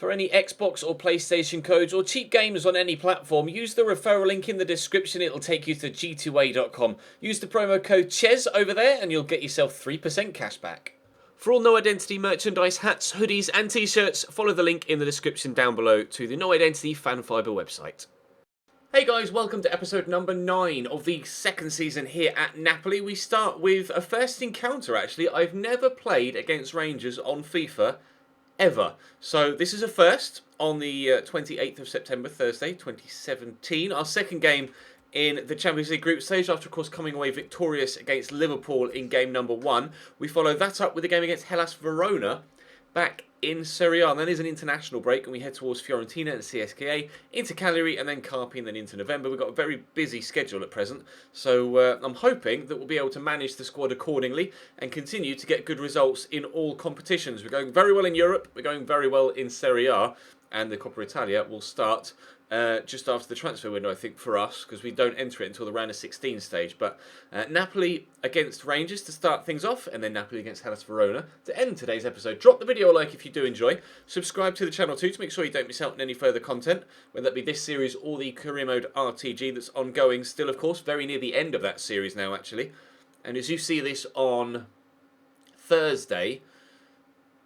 For any Xbox or PlayStation codes or cheap games on any platform, use the referral link in the description. It'll take you to g2a.com. Use the promo code CHES over there and you'll get yourself 3% cash back. For all No Identity merchandise, hats, hoodies and t-shirts, follow the link in the description down below to the No Identity Fan Fibre website. Hey guys, welcome to episode number 9 of the second season here at Napoli. We start with a first encounter actually. I've never played against Rangers on FIFA ever. So this is a first on the 28th of September, Thursday, 2017. Our second game in the Champions League group stage after, of course, coming away victorious against Liverpool in game number 1. We follow that up with a game against Hellas Verona back in Serie A. And then there's an international break and we head towards Fiorentina and CSKA, into Cagliari and then Carpi and then into November. We've got a very busy schedule at present, so I'm hoping that we'll be able to manage the squad accordingly and continue to get good results in all competitions. We're going very well in Europe, we're going very well in Serie A, and the Coppa Italia will start just after the transfer window, I think, for us, because we don't enter it until the round of 16 stage. But Napoli against Rangers to start things off, and then Napoli against Hellas Verona to end today's episode. Drop the video a like if you do enjoy. Subscribe to the channel too to make sure you don't miss out on any further content, whether that be this series or the Career Mode RTG that's ongoing still, of course, very near the end of that series now, actually. And as you see this on Thursday,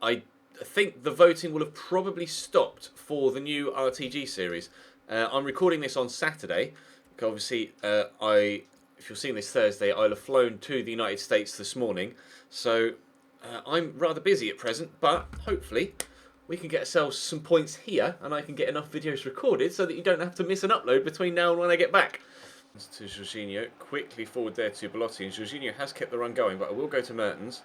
I think the voting will have probably stopped for the new RTG series. I'm recording this on Saturday. Obviously, if you're seeing this Thursday, I'll have flown to the United States this morning. So I'm rather busy at present, but hopefully we can get ourselves some points here and I can get enough videos recorded so that you don't have to miss an upload between now and when I get back. To Jorginho, quickly forward there to Belotti, and Jorginho has kept the run going, but I will go to Mertens.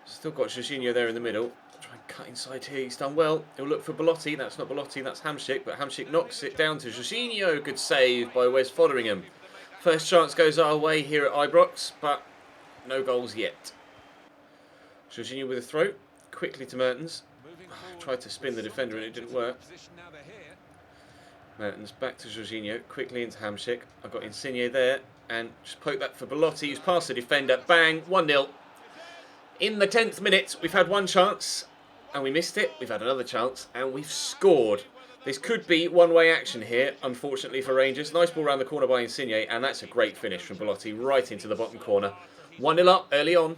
Still got Jorginho there in the middle. Try and cut inside here. He's done well. He'll look for Belotti. That's not Belotti, that's Hamsik. But Hamsik knocks it down to Jorginho. Good save by Wes Fotheringham. First chance goes our way here at Ibrox, but no goals yet. Jorginho with a throw. Quickly to Mertens. Tried to spin the defender and it didn't work. Mertens back to Jorginho. Quickly into Hamsik. I've got Insigne there. And just poke that for Belotti, who's past the defender. Bang. 1-0. In the 10th minute, we've had one chance, and we missed it. We've had another chance, and we've scored. This could be one-way action here, unfortunately, for Rangers. Nice ball round the corner by Insigne, and that's a great finish from Belotti, right into the bottom corner. 1-0 up early on.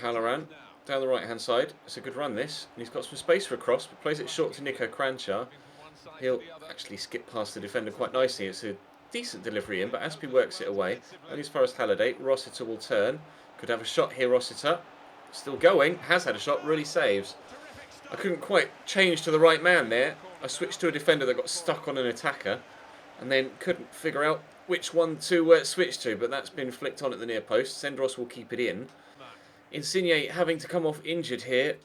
Halloran, down the right-hand side. It's a good run, this. And he's got some space for a cross, but plays it short to Nico Kranjčar. He'll actually skip past the defender quite nicely. It's a decent delivery in, but Aspi works it away. Only as far as Halliday. Rossiter will turn. Could have a shot here, Rossiter. Still going. Has had a shot. Really saves. I couldn't quite change to the right man there. I switched to a defender that got stuck on an attacker. And then couldn't figure out which one to switch to. But that's been flicked on at the near post. Sendros will keep it in. Insigne having to come off injured here.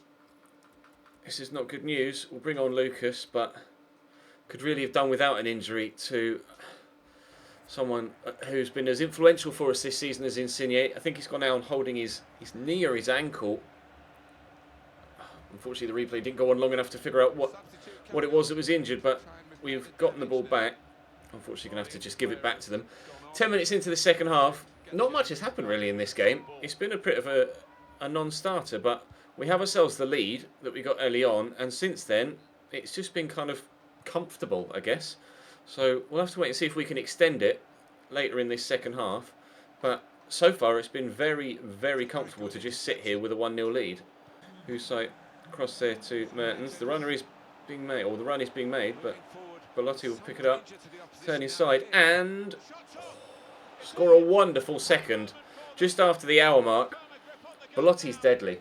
This is not good news. We'll bring on Lucas. But could really have done without an injury to someone who's been as influential for us this season as Insigne. I think he's gone down holding his knee or his ankle. Unfortunately, the replay didn't go on long enough to figure out what it was that was injured, but we've gotten the ball back. Unfortunately, going to have to just give it back to them. 10 minutes into the second half. Not much has happened really in this game. It's been a bit of a non-starter, but we have ourselves the lead that we got early on, and since then, it's just been kind of comfortable, I guess. So we'll have to wait and see if we can extend it later in this second half. But so far it's been very, very comfortable to just sit here with a 1-0 lead. Husay across there to Mertens. The runner is being made, or the run is being made, but Belotti will pick it up, turn inside and score a wonderful second just after the hour mark. Belotti's deadly.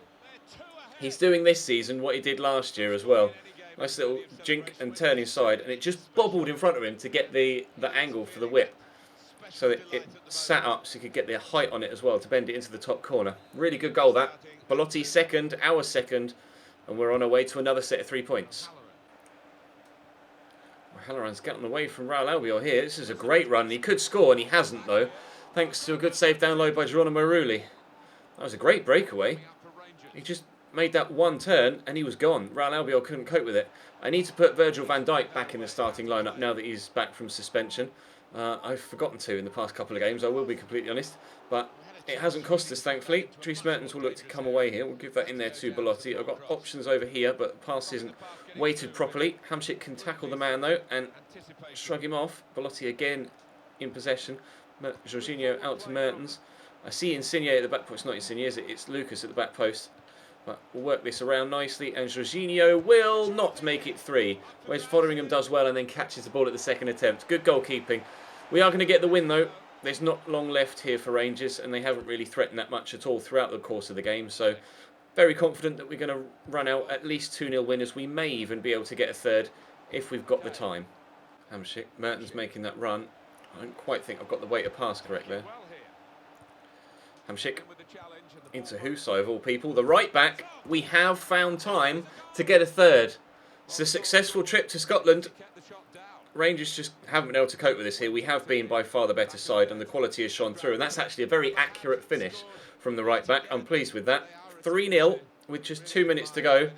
He's doing this season what he did last year as well. Nice little jink and turn inside, and it just bobbled in front of him to get the angle for the whip. So it sat up so he could get the height on it as well to bend it into the top corner. Really good goal that. Belotti second, our second, and we're on our way to another set of 3 points. Halloran's getting away from Raul Albiol here. This is a great run. He could score, and he hasn't though, thanks to a good save down low by Geronimo Rulli. That was a great breakaway. He just made that one turn and he was gone. Raul Albiol couldn't cope with it. I need to put Virgil van Dijk back in the starting lineup now that he's back from suspension. I've forgotten to in the past couple of games, I will be completely honest. But It hasn't cost us, thankfully. Dries Mertens will look to come away here. We'll give that in there to Belotti. I've got options over here, but the pass isn't weighted properly. Hamsik can tackle the man, though, and shrug him off. Belotti again in possession. Jorginho out to Mertens. I see Insigne at the back post. It's not Insigne, is it? It's Lucas at the back post. But we'll work this around nicely, and Jorginho will not make it 3. Whereas Fotheringham does well and then catches the ball at the second attempt. Good goalkeeping. We are going to get the win, though. There's not long left here for Rangers, and they haven't really threatened that much at all throughout the course of the game. So, very confident that we're going to run out at least 2-0 winners. We may even be able to get a third if we've got the time. Hamsik, Mertens making that run. I don't quite think I've got the way to pass correct there. Hamsik into Husai of all people. The right back, we have found time to get a third. It's a successful trip to Scotland. Rangers just haven't been able to cope with this here. We have been by far the better side and the quality has shone through. And that's actually a very accurate finish from the right back. I'm pleased with that. 3-0 with just 2 minutes to go.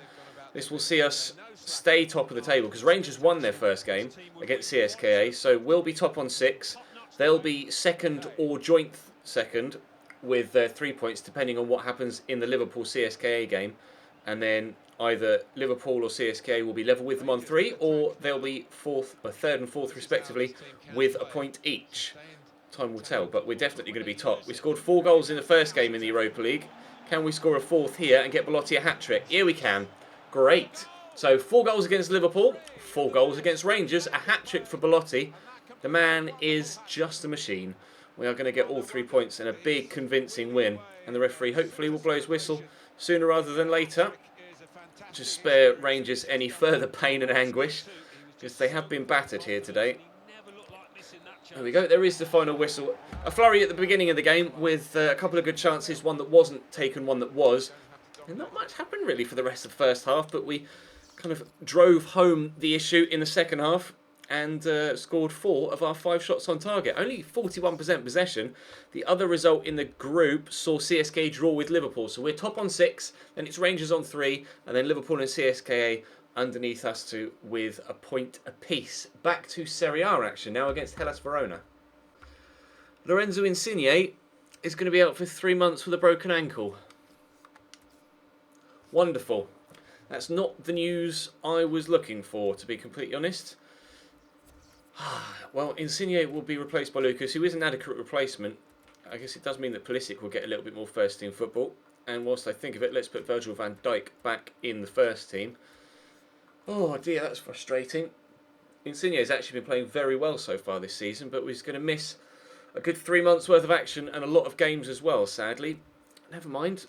This will see us stay top of the table because Rangers won their first game against CSKA. So we'll be top on 6. They'll be second or joint second with 3 points depending on what happens in the Liverpool-CSKA game. And then either Liverpool or CSKA will be level with them on 3, or they'll be third and fourth respectively with a point each. Time will tell, but we're definitely going to be top. We scored 4 goals in the first game in the Europa League. Can we score a 4th here and get Belotti a hat-trick? Here we can. Great. So 4 goals against Liverpool, 4 goals against Rangers, a hat-trick for Belotti. The man is just a machine. We are going to get all 3 points and a big convincing win. And the referee hopefully will blow his whistle sooner rather than later. Just spare Rangers any further pain and anguish, because they have been battered here today. There we go, there is the final whistle. A flurry at the beginning of the game with a couple of good chances, one that wasn't taken, one that was. And not much happened really for the rest of the first half, but we kind of drove home the issue in the second half and scored 4 of our 5 shots on target. Only 41% possession. The other result in the group saw CSKA draw with Liverpool. So we're top on 6, then it's Rangers on 3, and then Liverpool and CSKA underneath us two with a point apiece. Back to Serie A action now against Hellas Verona. Lorenzo Insigne is going to be out for 3 months with a broken ankle. Wonderful. That's not the news I was looking for, to be completely honest. Well, Insigne will be replaced by Lucas, who is an adequate replacement. I guess it does mean that Pulisic will get a little bit more first team football. And whilst I think of it, let's put Virgil van Dijk back in the first team. Oh dear, that's frustrating. Insigne has actually been playing very well so far this season, but he's going to miss a good 3 months worth of action and a lot of games as well, sadly. Never mind.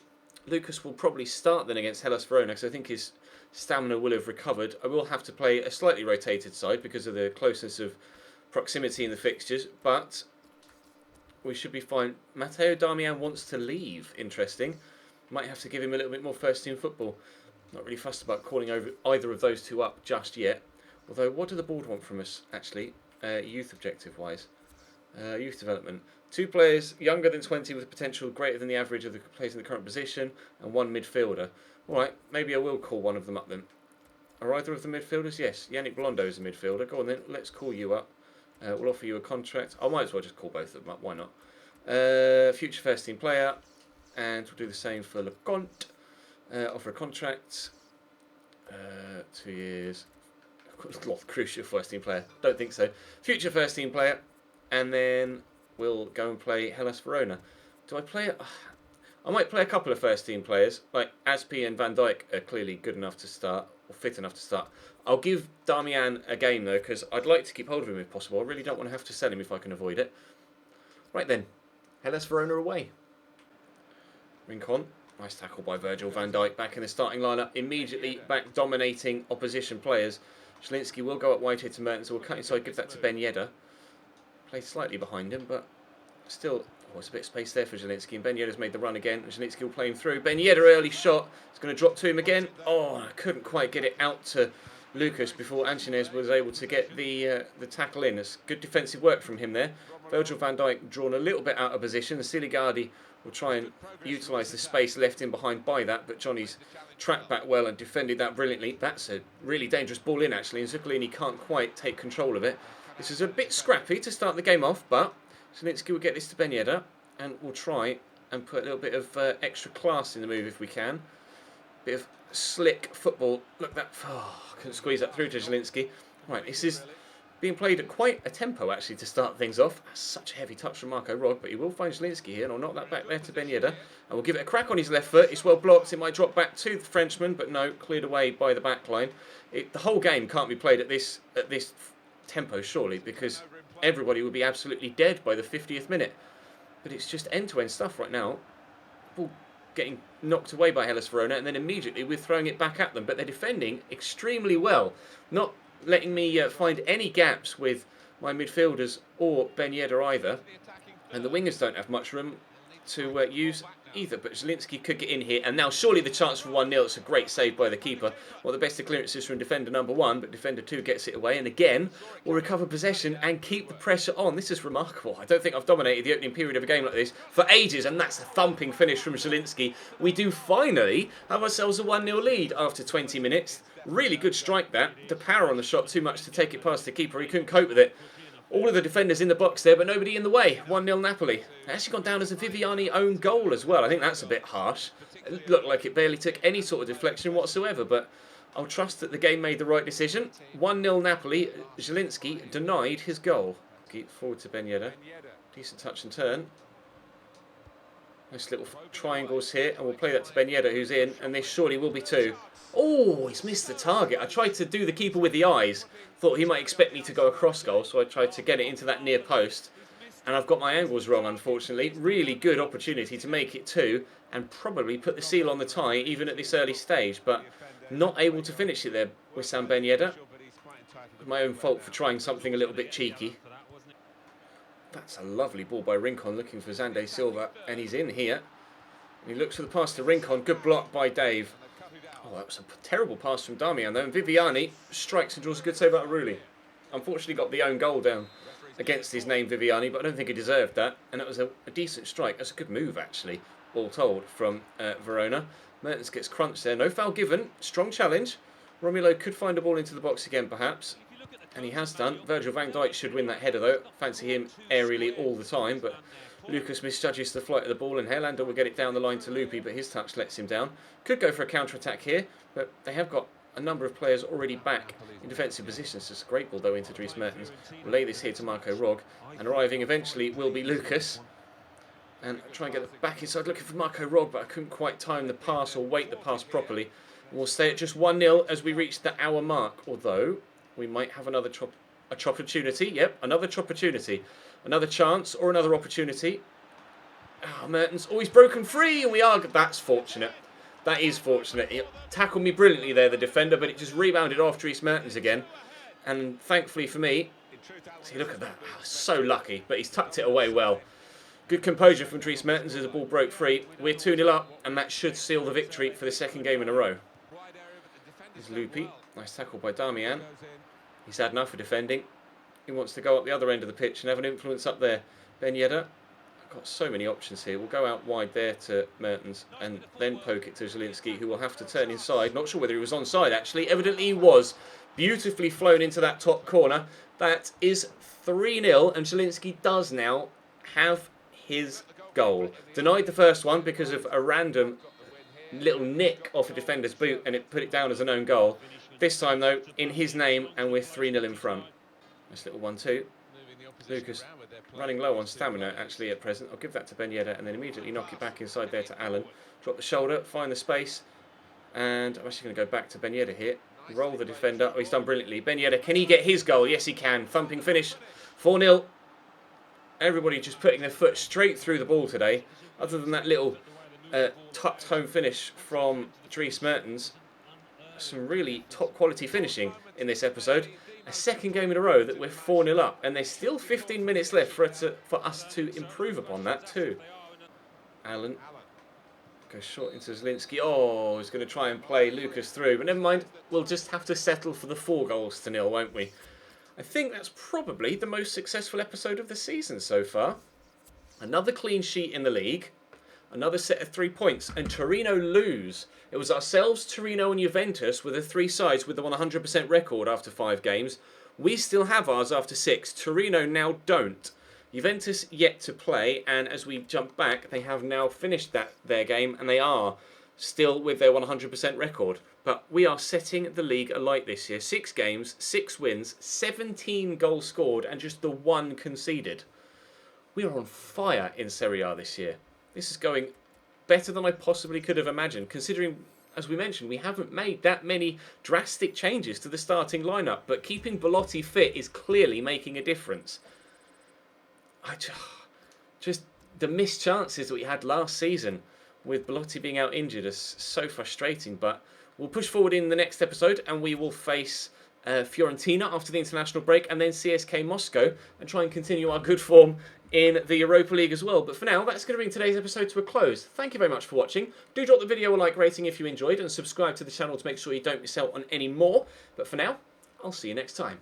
Lucas will probably start then against Hellas Verona, because I think his stamina will have recovered. I will have to play a slightly rotated side because of the closeness of proximity in the fixtures, but we should be fine. Matteo Darmian wants to leave. Interesting. Might have to give him a little bit more first team football. Not really fussed about calling over either of those two up just yet. Although, what do the board want from us, actually, youth objective-wise? Youth development. 2 players younger than 20 with potential greater than the average of the players in the current position, and 1 midfielder. Alright, maybe I will call one of them up then. Are either of the midfielders? Yes, Yannick Blondo is a midfielder. Go on then, let's call you up. We'll offer you a contract. I might as well just call both of them up, why not? Future first team player, and we'll do the same for Leconte. Offer a contract. 2 years. Crucial first team player. Don't think so. Future first team player, and then we'll go and play Hellas Verona. Do I play it? I might play a couple of first team players, like Aspi and Van Dijk are clearly good enough to start, or fit enough to start. I'll give Darmian a game though, because I'd like to keep hold of him if possible. I really don't want to have to sell him if I can avoid it. Right then, Hellas Verona away. Rincon, nice tackle by Virgil van Dijk, back in the starting lineup, immediately back dominating opposition players. Zielinski will go up wide here to Mertens, so we'll cut inside, give that to Ben Yedder. Play slightly behind him, but still, there's a bit of space there for Zielinski, and Ben Yedder's made the run again, and Zielinski will play him through. Ben Yedder, early shot, it's going to drop to him again. Oh, I couldn't quite get it out to Lucas before Antunes was able to get the tackle in. It's good defensive work from him there. Virgil van Dijk drawn a little bit out of position. The Siligardi will try and utilise the space left in behind by that, but Johnny's tracked back well and defended that brilliantly. That's a really dangerous ball in actually, and Zuccolini can't quite take control of it. This is a bit scrappy to start the game off, but Zielinski will get this to Ben Yedder, and we'll try and put a little bit of extra class in the move if we can. Bit of slick football. Look, that... Oh, couldn't squeeze that through to Zielinski. Right, this is being played at quite a tempo, actually, to start things off. Such a heavy touch from Marco Rog, but he will find Zielinski here, and I'll knock that back there to Ben Yedder. And we'll give it a crack on his left foot. It's well blocked. It might drop back to the Frenchman, but no, cleared away by the back line. The whole game can't be played at this tempo, surely, because everybody would be absolutely dead by the 50th minute. But it's just end-to-end stuff right now. Ball getting knocked away by Hellas Verona, and then immediately we're throwing it back at them. But they're defending extremely well, not letting me find any gaps with my midfielders or Ben Yedder either. And the wingers don't have much room to use either. But Zielinski could get in here, and now surely the chance for 1-0. It's a great save by the keeper. Well, the best of clearances from defender number 1, but defender 2 gets it away, and again will recover possession and keep the pressure on. This is remarkable. I don't think I've dominated the opening period of a game like this for ages, and that's a thumping finish from Zielinski. We do finally have ourselves a 1-0 lead after 20 minutes. Really good strike that. The power on the shot, too much to take it past the keeper. He couldn't cope with it. All of the defenders in the box there, but nobody in the way. 1-0 Napoli. They actually gone down as a Viviani own goal as well. I think that's a bit harsh. It looked like it barely took any sort of deflection whatsoever, but I'll trust that the game made the right decision. 1-0 Napoli. Zielinski denied his goal. Keep forward to Ben Yedder. Decent touch and turn. Nice little triangles here, and we'll play that to Ben Yedder, who's in, and this surely will be 2. Oh, he's missed the target. I tried to do the keeper with the eyes. Thought he might expect me to go across goal, so I tried to get it into that near post. And I've got my angles wrong, unfortunately. Really good opportunity to make it 2 and probably put the seal on the tie, even at this early stage. But not able to finish it there with Sam Ben Yedder. My own fault for trying something a little bit cheeky. That's a lovely ball by Rincon, looking for Zande Silva. And he's in here. And he looks for the pass to Rincon. Good block by Dave. Oh, that was a terrible pass from Damian though, and Viviani strikes and draws a good save out of Rulli. Unfortunately got the own goal down against his name, Viviani, but I don't think he deserved that, and that was a decent strike. That's a good move actually, all told, from Verona. Mertens gets crunched there, no foul given, strong challenge. Romulo could find a ball into the box again perhaps, and he has done. Virgil van Dijk should win that header though, fancy him aerially all the time, but Lucas misjudges the flight of the ball, and Helander will get it down the line to Lupi, but his touch lets him down. Could go for a counter-attack here, but they have got a number of players already back in defensive positions. It's a great ball, though, into Dries Mertens. We'll lay this here to Marco Rog, and arriving eventually will be Lucas. And try and get it back inside, looking for Marco Rog, but I couldn't quite time the pass or weight the pass properly. And we'll stay at just 1-0 as we reach the hour mark, although we might have another opportunity. Yep, another opportunity. Another chance or another opportunity. Oh, Mertens. Oh, he's broken free, and we are... That's fortunate. That is fortunate. He tackled me brilliantly there, the defender, but it just rebounded off Dries Mertens again. And thankfully for me... See, look at that. Oh, so lucky, but he's tucked it away well. Good composure from Dries Mertens as the ball broke free. We're 2-0 up, and that should seal the victory for the second game in a row. Here's Lupi. Nice tackle by Damian. He's had enough for defending. He wants to go up the other end of the pitch and have an influence up there. Ben Yedder. I've got so many options here. We'll go out wide there to Mertens and then poke it to Zielinski, who will have to turn inside. Not sure whether he was onside, actually. Evidently he was. Beautifully flown into that top corner. That is 3-0, and Zielinski does now have his goal. Denied the first one because of a random little nick off a defender's boot, and it put it down as an own goal. This time, though, in his name, and we're 3-0 in front. Nice little 1-2. Lucas running low on stamina, actually, at present. I'll give that to Ben Yedder, and then immediately knock it back inside there to Allen. Drop the shoulder, find the space, and I'm actually going to go back to Ben Yedder here. Roll the defender. Oh, he's done brilliantly. Ben Yedder, can he get his goal? Yes, he can. Thumping finish. 4-0. Everybody just putting their foot straight through the ball today. Other than that little tucked home finish from Dries Mertens. Some really top quality finishing in this episode. A second game in a row that we're 4-0 up, and there's still 15 minutes left for us to improve upon that too. Allen goes short into Zielinski. Oh, he's going to try and play Lucas through, but never mind. We'll just have to settle for the 4-0, won't we? I think that's probably the most successful episode of the season so far. Another clean sheet in the league. Another set of 3 points, and Torino lose. It was ourselves, Torino and Juventus were the 3 sides with the 100% record after 5 games. We still have ours after 6. Torino now don't. Juventus yet to play, and as we jump back, they have now finished their game, and they are still with their 100% record. But we are setting the league alight this year. 6 games, 6 wins, 17 goals scored, and just the 1 conceded. We are on fire in Serie A this year. This is going better than I possibly could have imagined, considering, as we mentioned, we haven't made that many drastic changes to the starting lineup, but keeping Belotti fit is clearly making a difference. Just the missed chances that we had last season with Belotti being out injured is so frustrating, but we'll push forward in the next episode and we will face Fiorentina after the international break and then CSK Moscow and try and continue our good form in the Europa League as well. But for now, that's going to bring today's episode to a close. Thank you very much for watching. Do drop the video a like rating if you enjoyed and subscribe to the channel to make sure you don't miss out on any more. But for now, I'll see you next time.